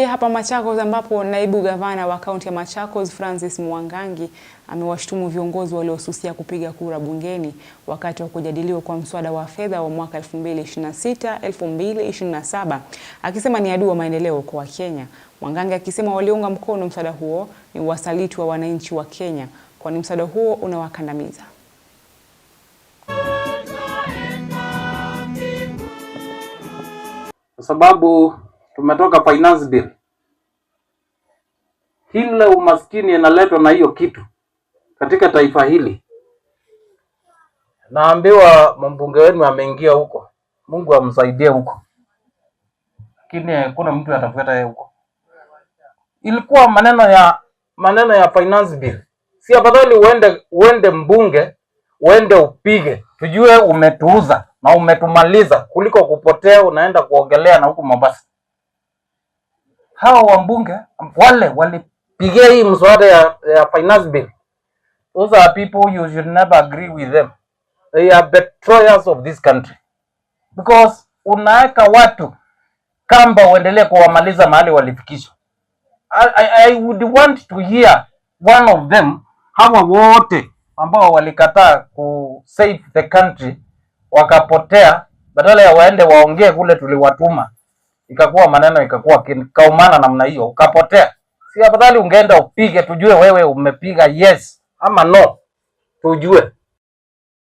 hapa Machakos ambapo naibu gavana wa kaunti ya Machakos Francis Mwangangi amewashtumu viongozi waliosusia kupiga kura bungeni wakati wa kujadiliwa kwa mswada wa fedha wa mwaka 2026-2027, akisema ni adui wa maendeleo kwa Wakenya. Mwangangi akisema waliunga mkono mswada huo ni wasaliti wa wananchi wa Kenya, kwani mswada huo unawakandamiza. Kwa sababu tumetoka finance bill. Ile umaskini inaletwa na hiyo kitu katika taifa hili. Naambiwa mbunge wenu ameingia huko. Mungu amsaidie huko. Lakini kuna mtu atafuata yeye huko. Ilikuwa maneno ya finance bill. Si afadhali uende mbunge, uende upige. Tujue umetuuza na umetumaliza kuliko kupotea unaenda kuogelea na huko Mombasa. Hao wambunge wale walipigia hii mswada ya finance bill. Those are people you should never agree with them. They are betrayers of this country. Because unaweka watu kamba uendelee kuwamaliza mahali walifikishwa. I would want to hear one of them, hawa wote ambao walikataa ku save the country wakapotea, badala ya waende waongee kule tuliwatuma. Ikakuwa maneno ikakuwa kaumana namna hiyo, ukapotea. Si afadhali ungeenda upige tujue wewe umepiga yes ama no, tujue.